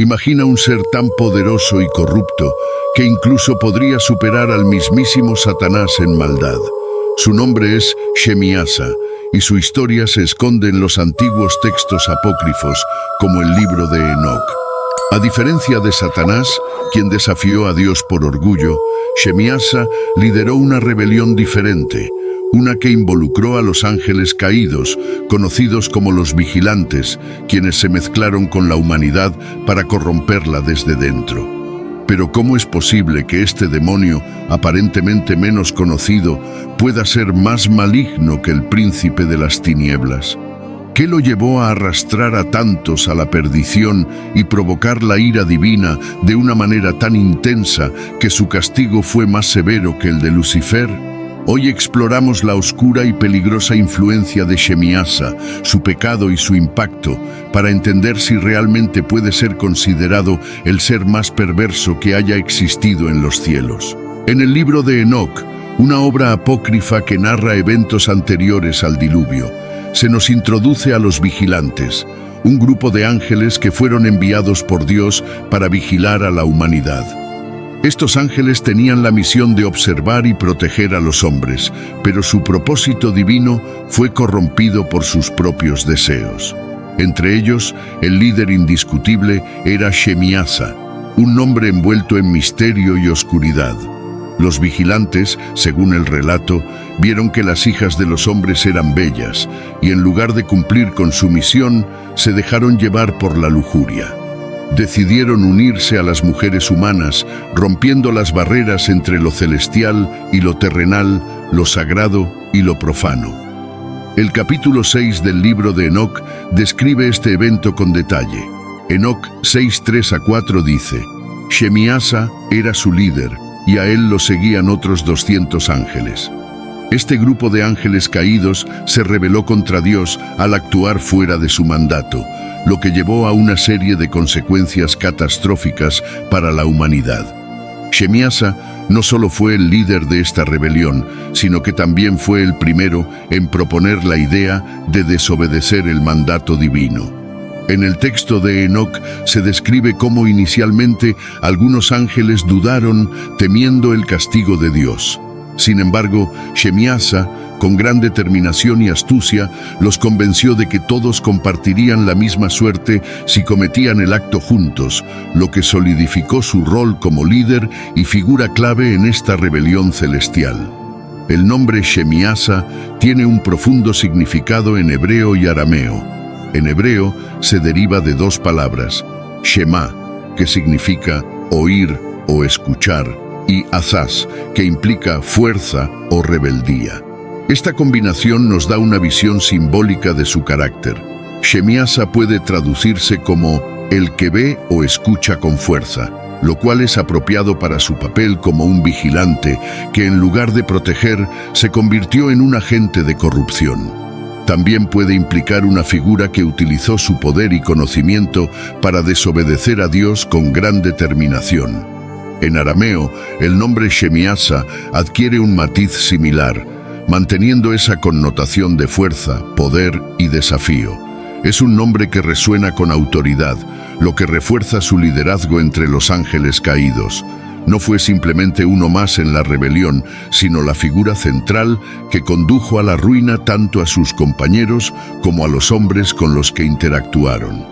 Imagina un ser tan poderoso y corrupto que incluso podría superar al mismísimo Satanás en maldad. Su nombre es Shemiasa y su historia se esconde en los antiguos textos apócrifos como el libro de Enoc. A diferencia de Satanás, quien desafió a Dios por orgullo, Shemiasa lideró una rebelión diferente, una que involucró a los ángeles caídos, conocidos como los vigilantes, quienes se mezclaron con la humanidad para corromperla desde dentro. Pero ¿cómo es posible que este demonio, aparentemente menos conocido, pueda ser más maligno que el príncipe de las tinieblas? ¿Qué lo llevó a arrastrar a tantos a la perdición y provocar la ira divina de una manera tan intensa que su castigo fue más severo que el de Lucifer? Hoy exploramos la oscura y peligrosa influencia de Shemiasa, su pecado y su impacto, para entender si realmente puede ser considerado el ser más perverso que haya existido en los cielos. En el libro de Enoc, una obra apócrifa que narra eventos anteriores al diluvio, se nos introduce a los vigilantes, un grupo de ángeles que fueron enviados por Dios para vigilar a la humanidad. Estos ángeles tenían la misión de observar y proteger a los hombres, pero su propósito divino fue corrompido por sus propios deseos. Entre ellos, el líder indiscutible era Shemiasa, un hombre envuelto en misterio y oscuridad. Los vigilantes, según el relato, vieron que las hijas de los hombres eran bellas, y en lugar de cumplir con su misión, se dejaron llevar por la lujuria. Decidieron unirse a las mujeres humanas, rompiendo las barreras entre lo celestial y lo terrenal, lo sagrado y lo profano. El capítulo 6 del libro de Enoc describe este evento con detalle. Enoc 6:3-4 dice: Shemiasa era su líder, y a él lo seguían otros 200 ángeles. Este grupo de ángeles caídos se rebeló contra Dios al actuar fuera de su mandato, lo que llevó a una serie de consecuencias catastróficas para la humanidad. Shemiasa no solo fue el líder de esta rebelión, sino que también fue el primero en proponer la idea de desobedecer el mandato divino. En el texto de Enoc se describe cómo inicialmente algunos ángeles dudaron temiendo el castigo de Dios. Sin embargo, Shemiasa, con gran determinación y astucia, los convenció de que todos compartirían la misma suerte si cometían el acto juntos, lo que solidificó su rol como líder y figura clave en esta rebelión celestial. El nombre Shemiasa tiene un profundo significado en hebreo y arameo. En hebreo se deriva de dos palabras, Shema, que significa oír o escuchar, y Azaz, que implica fuerza o rebeldía. Esta combinación nos da una visión simbólica de su carácter. Shemiasa puede traducirse como el que ve o escucha con fuerza, lo cual es apropiado para su papel como un vigilante que en lugar de proteger se convirtió en un agente de corrupción. También puede implicar una figura que utilizó su poder y conocimiento para desobedecer a Dios con gran determinación. En arameo, el nombre Shemiasa adquiere un matiz similar, manteniendo esa connotación de fuerza, poder y desafío. Es un nombre que resuena con autoridad, lo que refuerza su liderazgo entre los ángeles caídos. No fue simplemente uno más en la rebelión, sino la figura central que condujo a la ruina tanto a sus compañeros como a los hombres con los que interactuaron.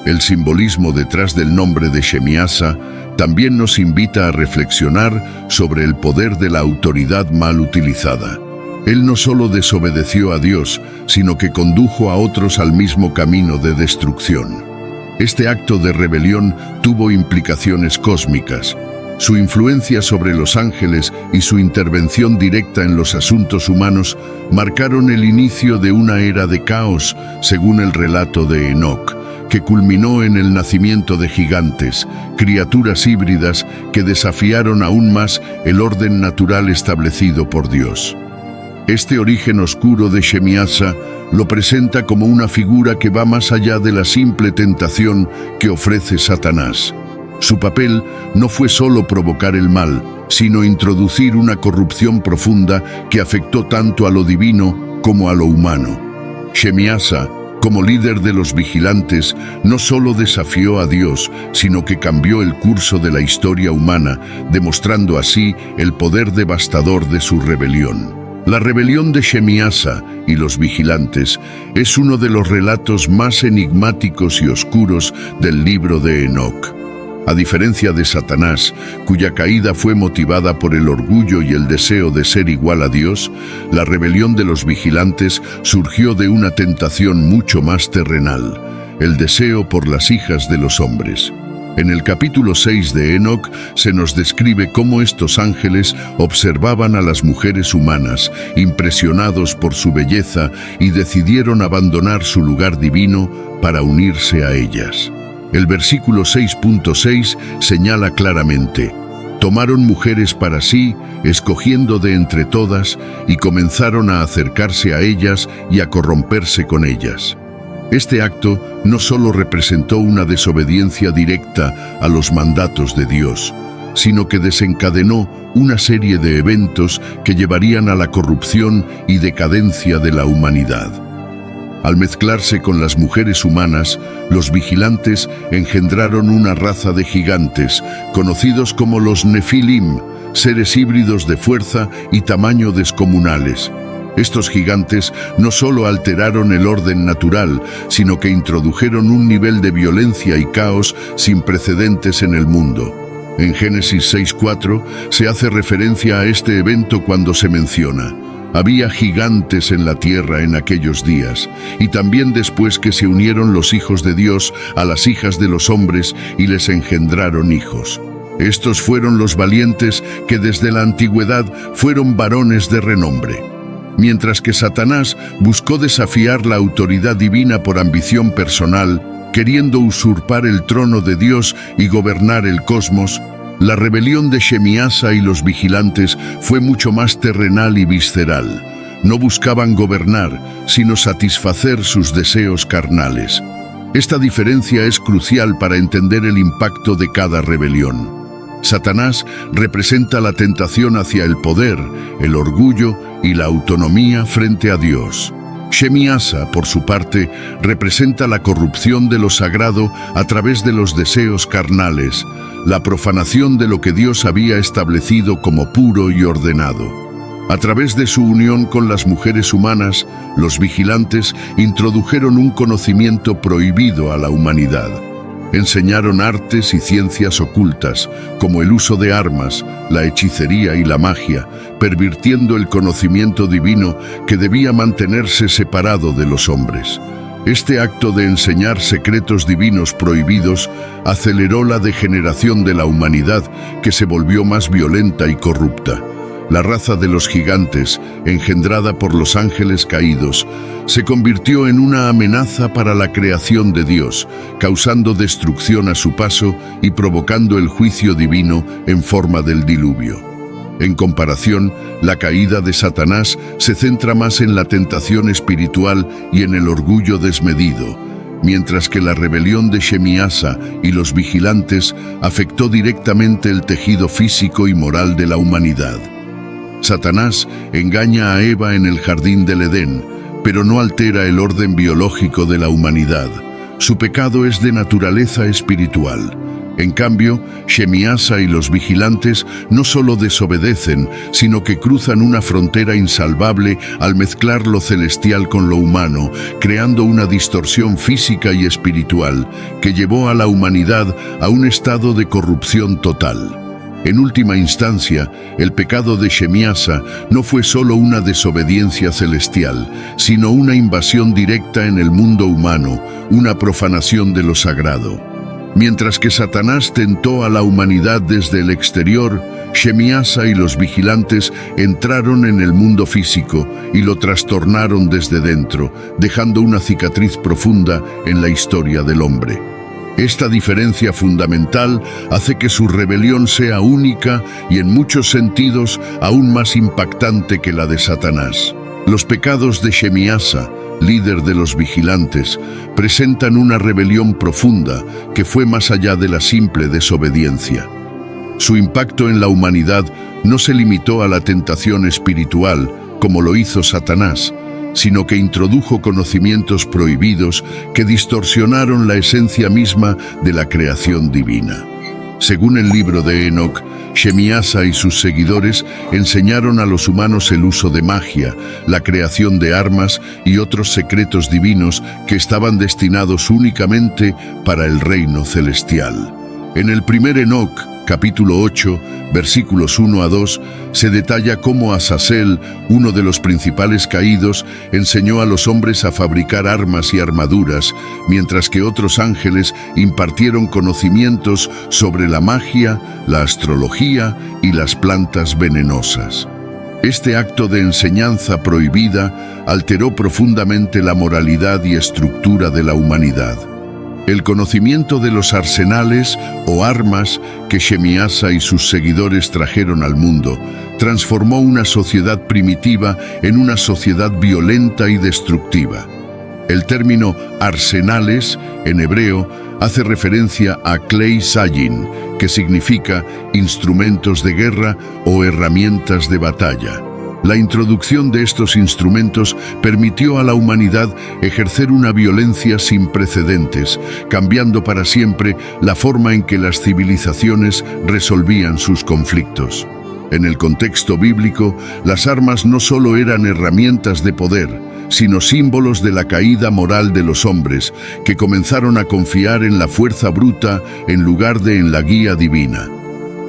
El simbolismo detrás del nombre de Shemiasa también nos invita a reflexionar sobre el poder de la autoridad mal utilizada. Él no solo desobedeció a Dios, sino que condujo a otros al mismo camino de destrucción. Este acto de rebelión tuvo implicaciones cósmicas. Su influencia sobre los ángeles y su intervención directa en los asuntos humanos marcaron el inicio de una era de caos, según el relato de Enoc, que culminó en el nacimiento de gigantes, criaturas híbridas que desafiaron aún más el orden natural establecido por Dios. Este origen oscuro de Shemiasa lo presenta como una figura que va más allá de la simple tentación que ofrece Satanás. Su papel no fue solo provocar el mal, sino introducir una corrupción profunda que afectó tanto a lo divino como a lo humano. Shemiasa, Como líder de los vigilantes, no solo desafió a Dios, sino que cambió el curso de la historia humana, demostrando así el poder devastador de su rebelión. La rebelión de Shemiasa y los vigilantes es uno de los relatos más enigmáticos y oscuros del libro de Enoc. A diferencia de Satanás, cuya caída fue motivada por el orgullo y el deseo de ser igual a Dios, la rebelión de los vigilantes surgió de una tentación mucho más terrenal, el deseo por las hijas de los hombres. En el capítulo 6 de Enoc se nos describe cómo estos ángeles observaban a las mujeres humanas, impresionados por su belleza, y decidieron abandonar su lugar divino para unirse a ellas. El versículo 6.6 señala claramente: tomaron mujeres para sí, escogiendo de entre todas, y comenzaron a acercarse a ellas y a corromperse con ellas. Este acto no solo representó una desobediencia directa a los mandatos de Dios, sino que desencadenó una serie de eventos que llevarían a la corrupción y decadencia de la humanidad. Al mezclarse con las mujeres humanas, los vigilantes engendraron una raza de gigantes, conocidos como los Nefilim, seres híbridos de fuerza y tamaño descomunales. Estos gigantes no solo alteraron el orden natural, sino que introdujeron un nivel de violencia y caos sin precedentes en el mundo. En Génesis 6:4 se hace referencia a este evento cuando se menciona: había gigantes en la tierra en aquellos días, y también después que se unieron los hijos de Dios a las hijas de los hombres y les engendraron hijos. Estos fueron los valientes que desde la antigüedad fueron varones de renombre. Mientras que Satanás buscó desafiar la autoridad divina por ambición personal, queriendo usurpar el trono de Dios y gobernar el cosmos, la rebelión de Shemiasa y los vigilantes fue mucho más terrenal y visceral. No buscaban gobernar, sino satisfacer sus deseos carnales. Esta diferencia es crucial para entender el impacto de cada rebelión. Satanás representa la tentación hacia el poder, el orgullo y la autonomía frente a Dios. Shemiasa, por su parte, representa la corrupción de lo sagrado a través de los deseos carnales, la profanación de lo que Dios había establecido como puro y ordenado. A través de su unión con las mujeres humanas, los vigilantes introdujeron un conocimiento prohibido a la humanidad. Enseñaron artes y ciencias ocultas, como el uso de armas, la hechicería y la magia, pervirtiendo el conocimiento divino que debía mantenerse separado de los hombres. Este acto de enseñar secretos divinos prohibidos aceleró la degeneración de la humanidad, que se volvió más violenta y corrupta. La raza de los gigantes, engendrada por los ángeles caídos, se convirtió en una amenaza para la creación de Dios, causando destrucción a su paso y provocando el juicio divino en forma del diluvio. En comparación, la caída de Satanás se centra más en la tentación espiritual y en el orgullo desmedido, mientras que la rebelión de Shemiasa y los vigilantes afectó directamente el tejido físico y moral de la humanidad. Satanás engaña a Eva en el jardín del Edén, pero no altera el orden biológico de la humanidad. Su pecado es de naturaleza espiritual. En cambio, Shemiasa y los vigilantes no solo desobedecen, sino que cruzan una frontera insalvable al mezclar lo celestial con lo humano, creando una distorsión física y espiritual que llevó a la humanidad a un estado de corrupción total. En última instancia, el pecado de Shemiasa no fue solo una desobediencia celestial, sino una invasión directa en el mundo humano, una profanación de lo sagrado. Mientras que Satanás tentó a la humanidad desde el exterior, Shemiasa y los vigilantes entraron en el mundo físico y lo trastornaron desde dentro, dejando una cicatriz profunda en la historia del hombre. Esta diferencia fundamental hace que su rebelión sea única y en muchos sentidos aún más impactante que la de Satanás. Los pecados de Shemiasa, líder de los vigilantes, presentan una rebelión profunda que fue más allá de la simple desobediencia. Su impacto en la humanidad no se limitó a la tentación espiritual, como lo hizo Satanás, sino que introdujo conocimientos prohibidos que distorsionaron la esencia misma de la creación divina. Según el libro de Enoc, Shemiasa y sus seguidores enseñaron a los humanos el uso de magia, la creación de armas y otros secretos divinos que estaban destinados únicamente para el reino celestial. En el primer Enoc, capítulo 8, versículos 1 a 2, se detalla cómo Azazel, uno de los principales caídos, enseñó a los hombres a fabricar armas y armaduras, mientras que otros ángeles impartieron conocimientos sobre la magia, la astrología y las plantas venenosas. Este acto de enseñanza prohibida alteró profundamente la moralidad y estructura de la humanidad. El conocimiento de los arsenales o armas que Shemiasa y sus seguidores trajeron al mundo transformó una sociedad primitiva en una sociedad violenta y destructiva. El término arsenales, en hebreo, hace referencia a klei sayin, que significa instrumentos de guerra o herramientas de batalla. La introducción de estos instrumentos permitió a la humanidad ejercer una violencia sin precedentes, cambiando para siempre la forma en que las civilizaciones resolvían sus conflictos. En el contexto bíblico, las armas no solo eran herramientas de poder, sino símbolos de la caída moral de los hombres, que comenzaron a confiar en la fuerza bruta en lugar de en la guía divina.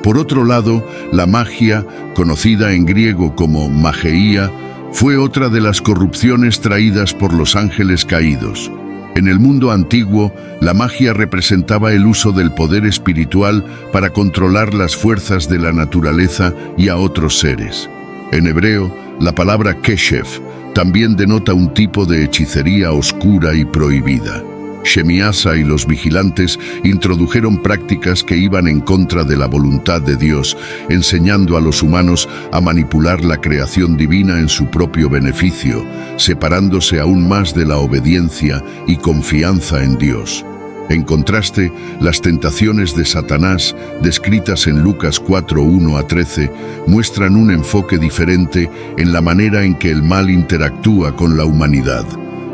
Por otro lado, la magia, conocida en griego como mageia, fue otra de las corrupciones traídas por los ángeles caídos. En el mundo antiguo, la magia representaba el uso del poder espiritual para controlar las fuerzas de la naturaleza y a otros seres. En hebreo, la palabra keshef también denota un tipo de hechicería oscura y prohibida. Shemiasa y los vigilantes introdujeron prácticas que iban en contra de la voluntad de Dios, enseñando a los humanos a manipular la creación divina en su propio beneficio, separándose aún más de la obediencia y confianza en Dios. En contraste, las tentaciones de Satanás, descritas en Lucas 4, 1 a 13, muestran un enfoque diferente en la manera en que el mal interactúa con la humanidad.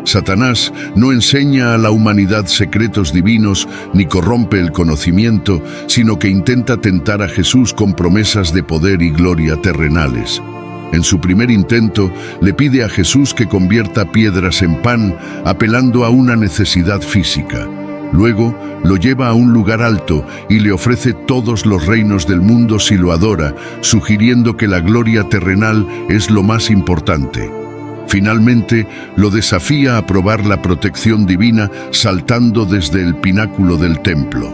Satanás no enseña a la humanidad secretos divinos ni corrompe el conocimiento, sino que intenta tentar a Jesús con promesas de poder y gloria terrenales. En su primer intento, le pide a Jesús que convierta piedras en pan, apelando a una necesidad física. Luego, lo lleva a un lugar alto y le ofrece todos los reinos del mundo si lo adora, sugiriendo que la gloria terrenal es lo más importante. Finalmente, lo desafía a probar la protección divina saltando desde el pináculo del templo.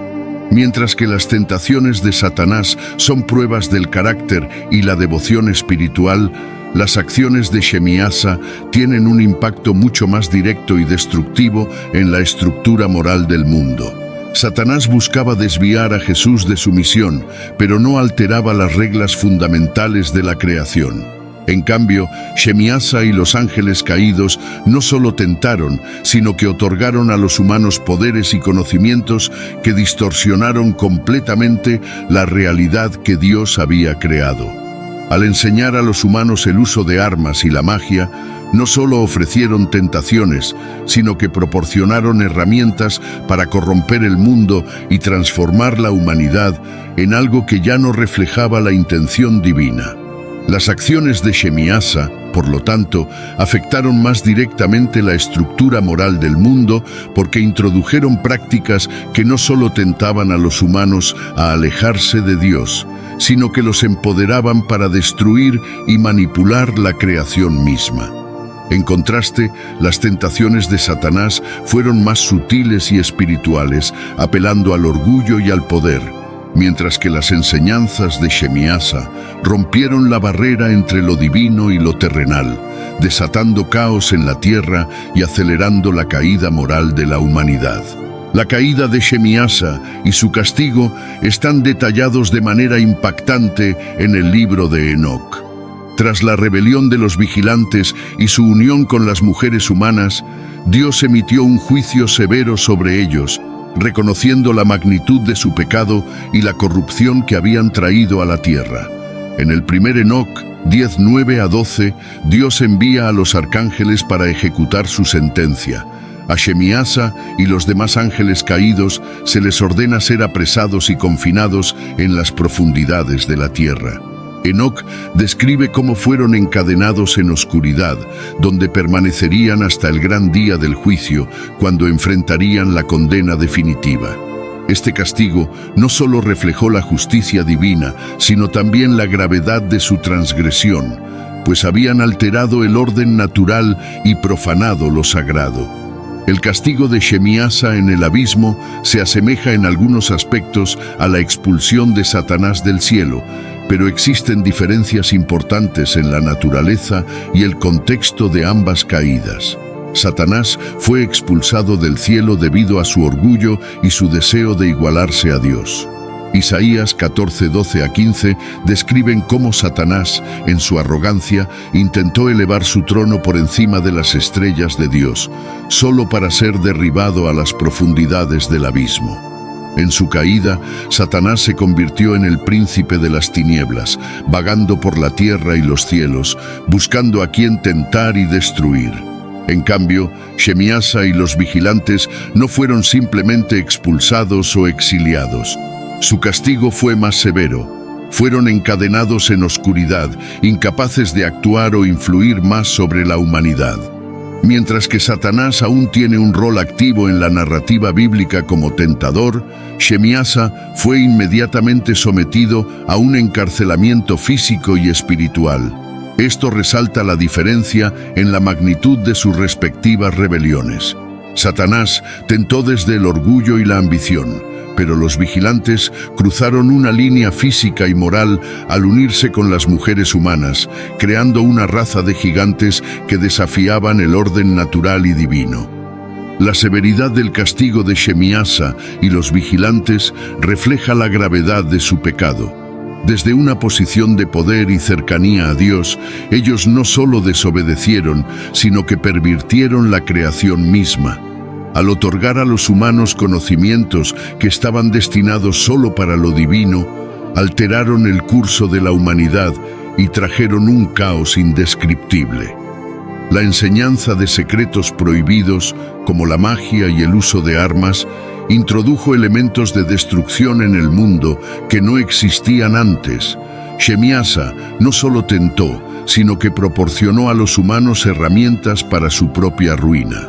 Mientras que las tentaciones de Satanás son pruebas del carácter y la devoción espiritual, las acciones de Shemiasa tienen un impacto mucho más directo y destructivo en la estructura moral del mundo. Satanás buscaba desviar a Jesús de su misión, pero no alteraba las reglas fundamentales de la creación. En cambio, Shemiasa y los ángeles caídos no solo tentaron, sino que otorgaron a los humanos poderes y conocimientos que distorsionaron completamente la realidad que Dios había creado. Al enseñar a los humanos el uso de armas y la magia, no solo ofrecieron tentaciones, sino que proporcionaron herramientas para corromper el mundo y transformar la humanidad en algo que ya no reflejaba la intención divina. Las acciones de Shemiasa, por lo tanto, afectaron más directamente la estructura moral del mundo porque introdujeron prácticas que no solo tentaban a los humanos a alejarse de Dios, sino que los empoderaban para destruir y manipular la creación misma. En contraste, las tentaciones de Satanás fueron más sutiles y espirituales, apelando al orgullo y al poder, mientras que las enseñanzas de Shemiasa rompieron la barrera entre lo divino y lo terrenal, desatando caos en la tierra y acelerando la caída moral de la humanidad. La caída de Shemiasa y su castigo están detallados de manera impactante en el libro de Enoc. Tras la rebelión de los vigilantes y su unión con las mujeres humanas, Dios emitió un juicio severo sobre ellos, reconociendo la magnitud de su pecado y la corrupción que habían traído a la tierra. En el primer Enoc 10:9-12, Dios envía a los arcángeles para ejecutar su sentencia. A Shemiasa y los demás ángeles caídos se les ordena ser apresados y confinados en las profundidades de la tierra. Enoc describe cómo fueron encadenados en oscuridad, donde permanecerían hasta el gran día del juicio, cuando enfrentarían la condena definitiva. Este castigo no solo reflejó la justicia divina, sino también la gravedad de su transgresión, pues habían alterado el orden natural y profanado lo sagrado. El castigo de Shemiasa en el abismo se asemeja en algunos aspectos a la expulsión de Satanás del cielo, pero existen diferencias importantes en la naturaleza y el contexto de ambas caídas. Satanás fue expulsado del cielo debido a su orgullo y su deseo de igualarse a Dios. Isaías 14:12-15 describen cómo Satanás, en su arrogancia, intentó elevar su trono por encima de las estrellas de Dios, solo para ser derribado a las profundidades del abismo. En su caída, Satanás se convirtió en el príncipe de las tinieblas, vagando por la tierra y los cielos, buscando a quien tentar y destruir. En cambio, Shemiasa y los vigilantes no fueron simplemente expulsados o exiliados. Su castigo fue más severo. Fueron encadenados en oscuridad, incapaces de actuar o influir más sobre la humanidad. Mientras que Satanás aún tiene un rol activo en la narrativa bíblica como tentador, Shemiasa fue inmediatamente sometido a un encarcelamiento físico y espiritual. Esto resalta la diferencia en la magnitud de sus respectivas rebeliones. Satanás tentó desde el orgullo y la ambición, pero los vigilantes cruzaron una línea física y moral al unirse con las mujeres humanas, creando una raza de gigantes que desafiaban el orden natural y divino. La severidad del castigo de Shemiasa y los vigilantes refleja la gravedad de su pecado. Desde una posición de poder y cercanía a Dios, ellos no solo desobedecieron, sino que pervirtieron la creación misma. Al otorgar a los humanos conocimientos que estaban destinados solo para lo divino, alteraron el curso de la humanidad y trajeron un caos indescriptible. La enseñanza de secretos prohibidos, como la magia y el uso de armas, introdujo elementos de destrucción en el mundo que no existían antes. Shemiasa no solo tentó, sino que proporcionó a los humanos herramientas para su propia ruina.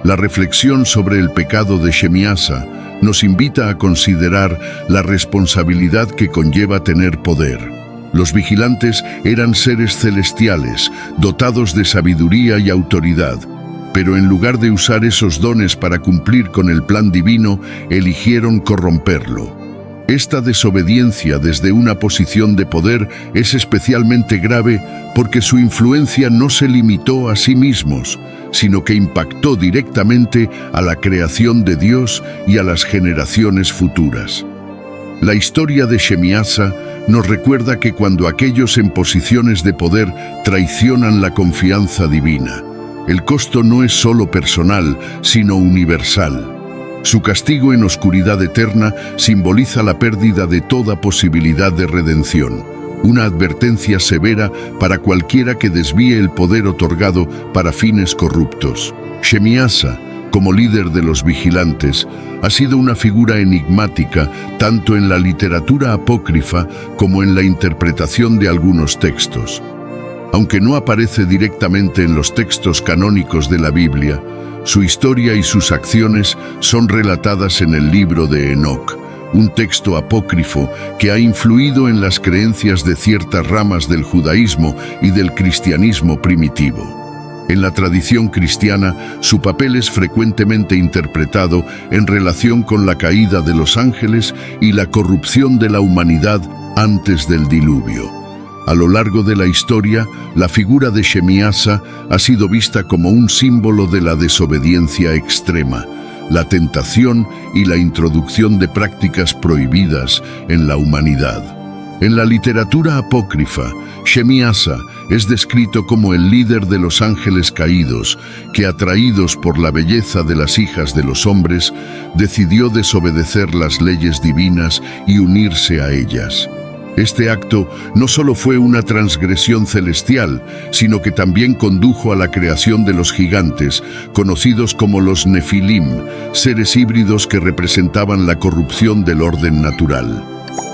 La reflexión sobre el pecado de Shemiasa nos invita a considerar la responsabilidad que conlleva tener poder. Los vigilantes eran seres celestiales, dotados de sabiduría y autoridad, pero en lugar de usar esos dones para cumplir con el plan divino, eligieron corromperlo. Esta desobediencia desde una posición de poder es especialmente grave porque su influencia no se limitó a sí mismos, sino que impactó directamente a la creación de Dios y a las generaciones futuras. La historia de Shemiasa nos recuerda que cuando aquellos en posiciones de poder traicionan la confianza divina, el costo no es solo personal, sino universal. Su castigo en oscuridad eterna simboliza la pérdida de toda posibilidad de redención, una advertencia severa para cualquiera que desvíe el poder otorgado para fines corruptos. Shemiasa, como líder de los vigilantes, ha sido una figura enigmática tanto en la literatura apócrifa como en la interpretación de algunos textos. Aunque no aparece directamente en los textos canónicos de la Biblia, su historia y sus acciones son relatadas en el libro de Enoc, un texto apócrifo que ha influido en las creencias de ciertas ramas del judaísmo y del cristianismo primitivo. En la tradición cristiana, su papel es frecuentemente interpretado en relación con la caída de los ángeles y la corrupción de la humanidad antes del diluvio. A lo largo de la historia, la figura de Shemiasa ha sido vista como un símbolo de la desobediencia extrema, la tentación y la introducción de prácticas prohibidas en la humanidad. En la literatura apócrifa, Shemiasa es descrito como el líder de los ángeles caídos, que, atraídos por la belleza de las hijas de los hombres, decidió desobedecer las leyes divinas y unirse a ellas. Este acto no solo fue una transgresión celestial, sino que también condujo a la creación de los gigantes, conocidos como los Nefilim, seres híbridos que representaban la corrupción del orden natural.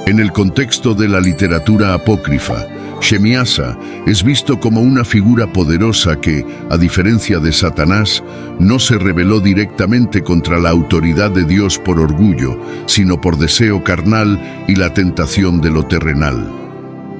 En el contexto de la literatura apócrifa, Shemiasa es visto como una figura poderosa que, a diferencia de Satanás, no se rebeló directamente contra la autoridad de Dios por orgullo, sino por deseo carnal y la tentación de lo terrenal.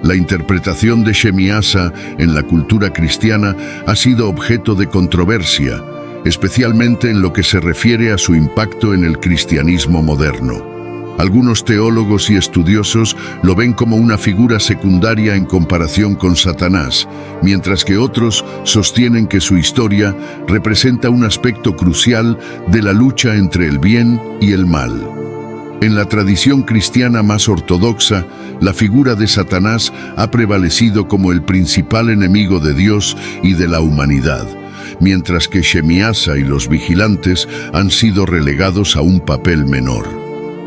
La interpretación de Shemiasa en la cultura cristiana ha sido objeto de controversia, especialmente en lo que se refiere a su impacto en el cristianismo moderno. Algunos teólogos y estudiosos lo ven como una figura secundaria en comparación con Satanás, mientras que otros sostienen que su historia representa un aspecto crucial de la lucha entre el bien y el mal. En la tradición cristiana más ortodoxa, la figura de Satanás ha prevalecido como el principal enemigo de Dios y de la humanidad, mientras que Shemiasa y los vigilantes han sido relegados a un papel menor.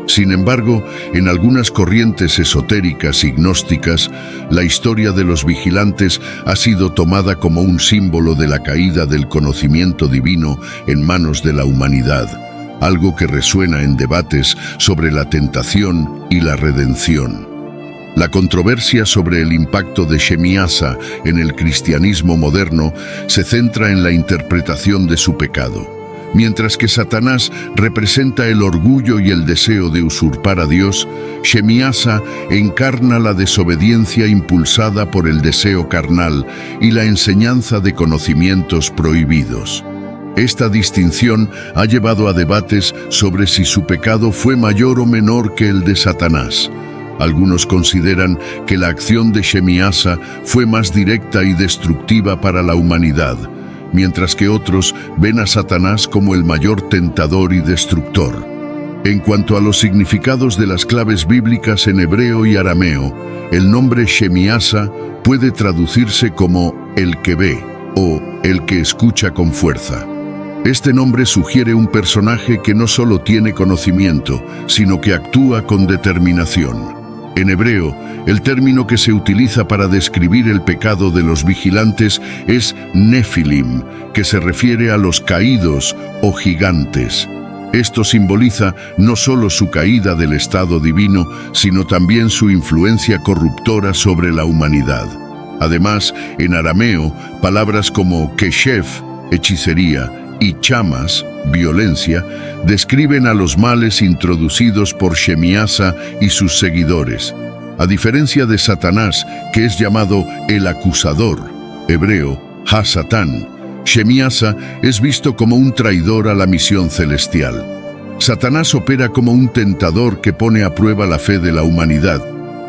Sin embargo, en algunas corrientes esotéricas y gnósticas, la historia de los vigilantes ha sido tomada como un símbolo de la caída del conocimiento divino en manos de la humanidad, algo que resuena en debates sobre la tentación y la redención. La controversia sobre el impacto de Shemiasa en el cristianismo moderno se centra en la interpretación de su pecado. Mientras que Satanás representa el orgullo y el deseo de usurpar a Dios, Shemiasa encarna la desobediencia impulsada por el deseo carnal y la enseñanza de conocimientos prohibidos. Esta distinción ha llevado a debates sobre si su pecado fue mayor o menor que el de Satanás. Algunos consideran que la acción de Shemiasa fue más directa y destructiva para la humanidad, mientras que otros ven a Satanás como el mayor tentador y destructor. En cuanto a los significados de las claves bíblicas en hebreo y arameo, el nombre Shemiasa puede traducirse como el que ve o el que escucha con fuerza. Este nombre sugiere un personaje que no solo tiene conocimiento, sino que actúa con determinación. En hebreo, el término que se utiliza para describir el pecado de los vigilantes es Nefilim, que se refiere a los caídos o gigantes. Esto simboliza no solo su caída del estado divino, sino también su influencia corruptora sobre la humanidad. Además, en arameo, palabras como keshef, hechicería, y chamas, violencia, describen a los males introducidos por Shemiasa y sus seguidores. A diferencia de Satanás, que es llamado el acusador, hebreo, ha-satán, Shemiasa es visto como un traidor a la misión celestial. Satanás opera como un tentador que pone a prueba la fe de la humanidad,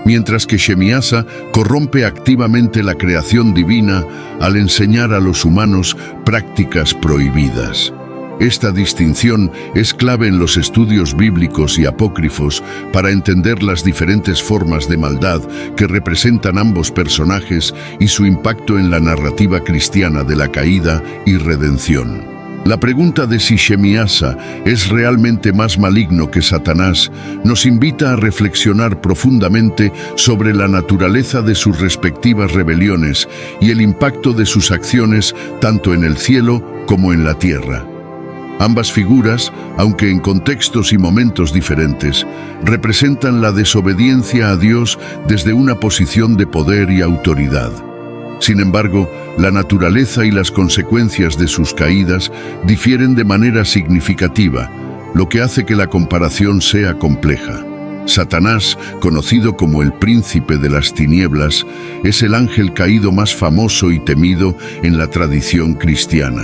mientras que Shemiasa corrompe activamente la creación divina al enseñar a los humanos prácticas prohibidas. Esta distinción es clave en los estudios bíblicos y apócrifos para entender las diferentes formas de maldad que representan ambos personajes y su impacto en la narrativa cristiana de la caída y redención. La pregunta de si Shemiasa es realmente más maligno que Satanás nos invita a reflexionar profundamente sobre la naturaleza de sus respectivas rebeliones y el impacto de sus acciones tanto en el cielo como en la tierra. Ambas figuras, aunque en contextos y momentos diferentes, representan la desobediencia a Dios desde una posición de poder y autoridad. Sin embargo, la naturaleza y las consecuencias de sus caídas difieren de manera significativa, lo que hace que la comparación sea compleja. Satanás, conocido como el príncipe de las tinieblas, es el ángel caído más famoso y temido en la tradición cristiana.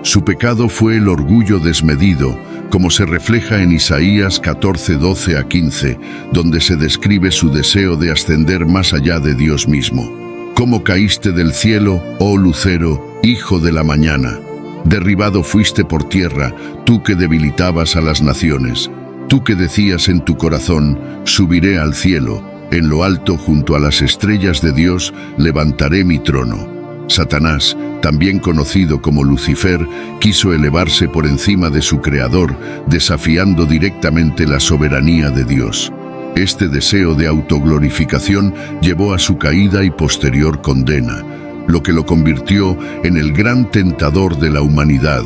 Su pecado fue el orgullo desmedido, como se refleja en Isaías 14:12-15, donde se describe su deseo de ascender más allá de Dios mismo. ¿Cómo caíste del cielo, oh lucero, hijo de la mañana? Derribado fuiste por tierra, tú que debilitabas a las naciones. Tú que decías en tu corazón, subiré al cielo, en lo alto junto a las estrellas de Dios, levantaré mi trono. Satanás, también conocido como Lucifer, quiso elevarse por encima de su creador, desafiando directamente la soberanía de Dios. Este deseo de autoglorificación llevó a su caída y posterior condena, lo que lo convirtió en el gran tentador de la humanidad,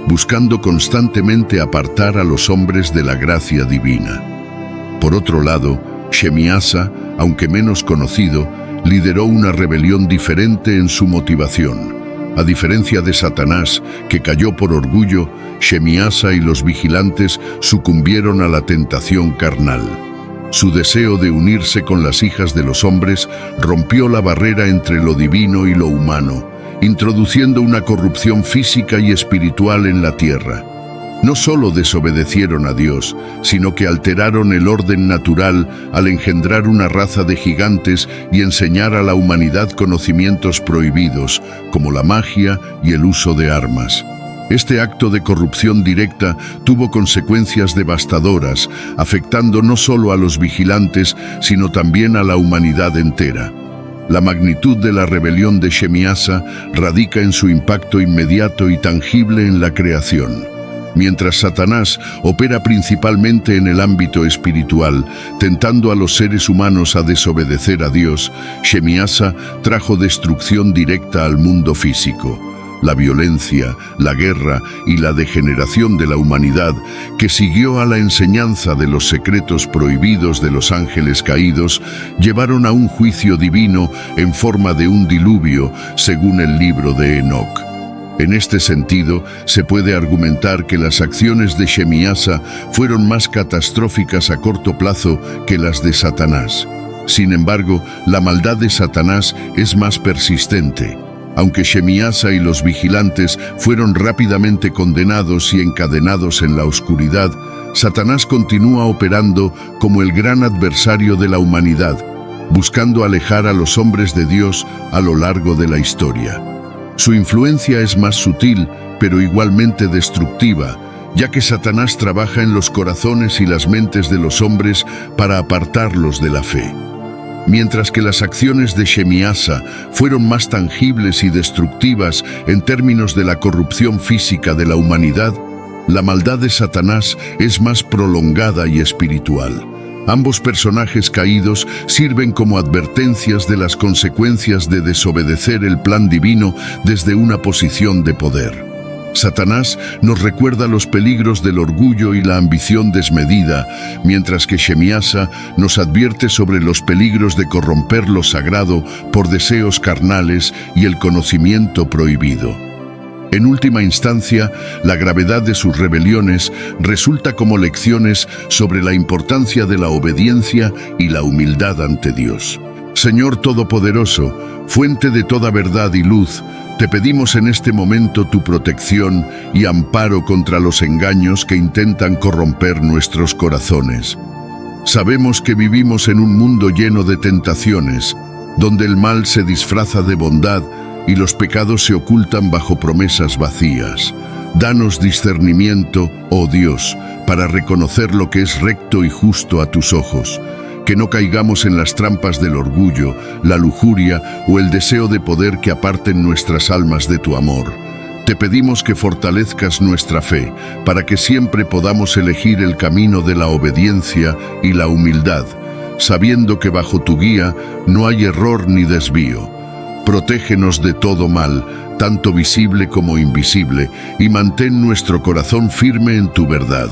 buscando constantemente apartar a los hombres de la gracia divina. Por otro lado, Shemiasa, aunque menos conocido, lideró una rebelión diferente en su motivación. A diferencia de Satanás, que cayó por orgullo, Shemiasa y los vigilantes sucumbieron a la tentación carnal. Su deseo de unirse con las hijas de los hombres rompió la barrera entre lo divino y lo humano, introduciendo una corrupción física y espiritual en la tierra. No solo desobedecieron a Dios, sino que alteraron el orden natural al engendrar una raza de gigantes y enseñar a la humanidad conocimientos prohibidos, como la magia y el uso de armas. Este acto de corrupción directa tuvo consecuencias devastadoras, afectando no solo a los vigilantes, sino también a la humanidad entera. La magnitud de la rebelión de Shemiasa radica en su impacto inmediato y tangible en la creación. Mientras Satanás opera principalmente en el ámbito espiritual, tentando a los seres humanos a desobedecer a Dios, Shemiasa trajo destrucción directa al mundo físico. La violencia, la guerra y la degeneración de la humanidad, que siguió a la enseñanza de los secretos prohibidos de los ángeles caídos, llevaron a un juicio divino en forma de un diluvio, según el libro de Enoc. En este sentido, se puede argumentar que las acciones de Shemiasa fueron más catastróficas a corto plazo que las de Satanás. Sin embargo, la maldad de Satanás es más persistente. Aunque Shemiasa y los vigilantes fueron rápidamente condenados y encadenados en la oscuridad, Satanás continúa operando como el gran adversario de la humanidad, buscando alejar a los hombres de Dios a lo largo de la historia. Su influencia es más sutil, pero igualmente destructiva, ya que Satanás trabaja en los corazones y las mentes de los hombres para apartarlos de la fe. Mientras que las acciones de Shemiasa fueron más tangibles y destructivas en términos de la corrupción física de la humanidad, la maldad de Satanás es más prolongada y espiritual. Ambos personajes caídos sirven como advertencias de las consecuencias de desobedecer el plan divino desde una posición de poder. Satanás nos recuerda los peligros del orgullo y la ambición desmedida, mientras que Shemiasa nos advierte sobre los peligros de corromper lo sagrado por deseos carnales y el conocimiento prohibido. En última instancia, la gravedad de sus rebeliones resulta como lecciones sobre la importancia de la obediencia y la humildad ante Dios. Señor Todopoderoso, fuente de toda verdad y luz, te pedimos en este momento tu protección y amparo contra los engaños que intentan corromper nuestros corazones. Sabemos que vivimos en un mundo lleno de tentaciones, donde el mal se disfraza de bondad y los pecados se ocultan bajo promesas vacías. Danos discernimiento, oh Dios, para reconocer lo que es recto y justo a tus ojos. Que no caigamos en las trampas del orgullo, la lujuria o el deseo de poder que aparten nuestras almas de tu amor. Te pedimos que fortalezcas nuestra fe, para que siempre podamos elegir el camino de la obediencia y la humildad, sabiendo que bajo tu guía no hay error ni desvío. Protégenos de todo mal, tanto visible como invisible, y mantén nuestro corazón firme en tu verdad.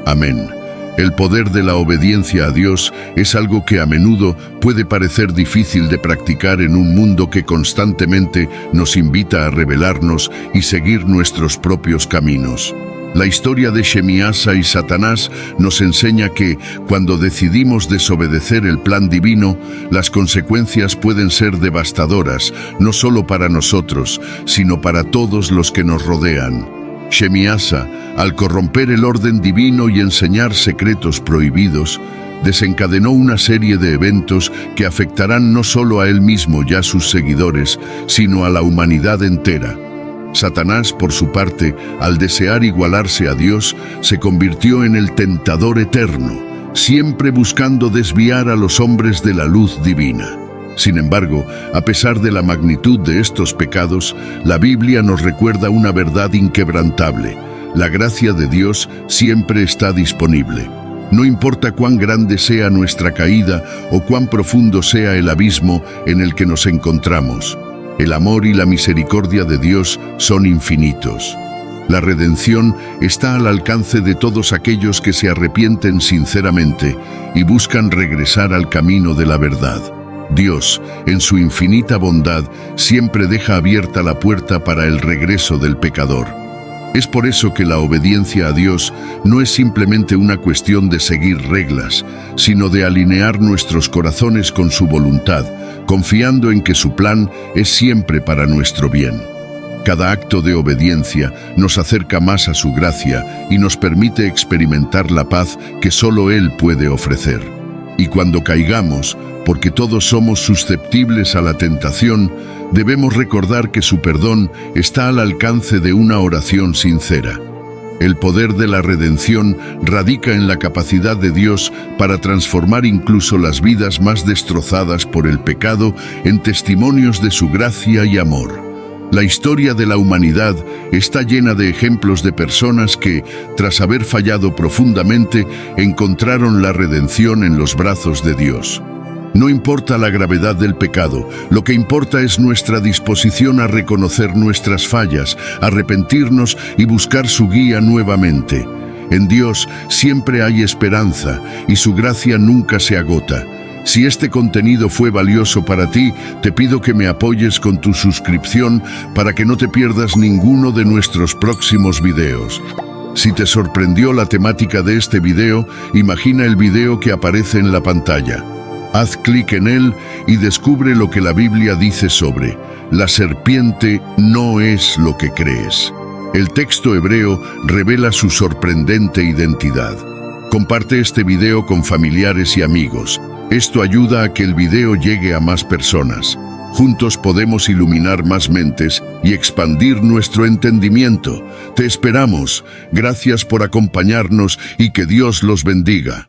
Amén. El poder de la obediencia a Dios es algo que a menudo puede parecer difícil de practicar en un mundo que constantemente nos invita a rebelarnos y seguir nuestros propios caminos. La historia de Shemiasa y Satanás nos enseña que, cuando decidimos desobedecer el plan divino, las consecuencias pueden ser devastadoras, no solo para nosotros, sino para todos los que nos rodean. Shemiasa, al corromper el orden divino y enseñar secretos prohibidos, desencadenó una serie de eventos que afectarán no solo a él mismo y a sus seguidores, sino a la humanidad entera. Satanás, por su parte, al desear igualarse a Dios, se convirtió en el tentador eterno, siempre buscando desviar a los hombres de la luz divina. Sin embargo, a pesar de la magnitud de estos pecados, la Biblia nos recuerda una verdad inquebrantable: la gracia de Dios siempre está disponible. No importa cuán grande sea nuestra caída o cuán profundo sea el abismo en el que nos encontramos, el amor y la misericordia de Dios son infinitos. La redención está al alcance de todos aquellos que se arrepienten sinceramente y buscan regresar al camino de la verdad. Dios, en su infinita bondad, siempre deja abierta la puerta para el regreso del pecador. Es por eso que la obediencia a Dios no es simplemente una cuestión de seguir reglas, sino de alinear nuestros corazones con su voluntad, confiando en que su plan es siempre para nuestro bien. Cada acto de obediencia nos acerca más a su gracia y nos permite experimentar la paz que solo Él puede ofrecer. Y cuando caigamos, porque todos somos susceptibles a la tentación, debemos recordar que su perdón está al alcance de una oración sincera. El poder de la redención radica en la capacidad de Dios para transformar incluso las vidas más destrozadas por el pecado en testimonios de su gracia y amor. La historia de la humanidad está llena de ejemplos de personas que, tras haber fallado profundamente, encontraron la redención en los brazos de Dios. No importa la gravedad del pecado, lo que importa es nuestra disposición a reconocer nuestras fallas, arrepentirnos y buscar su guía nuevamente. En Dios siempre hay esperanza y su gracia nunca se agota. Si este contenido fue valioso para ti, te pido que me apoyes con tu suscripción para que no te pierdas ninguno de nuestros próximos videos. Si te sorprendió la temática de este video, imagina el video que aparece en la pantalla. Haz clic en él y descubre lo que la Biblia dice sobre la serpiente no es lo que crees. El texto hebreo revela su sorprendente identidad. Comparte este video con familiares y amigos. Esto ayuda a que el video llegue a más personas. Juntos podemos iluminar más mentes y expandir nuestro entendimiento. Te esperamos. Gracias por acompañarnos y que Dios los bendiga.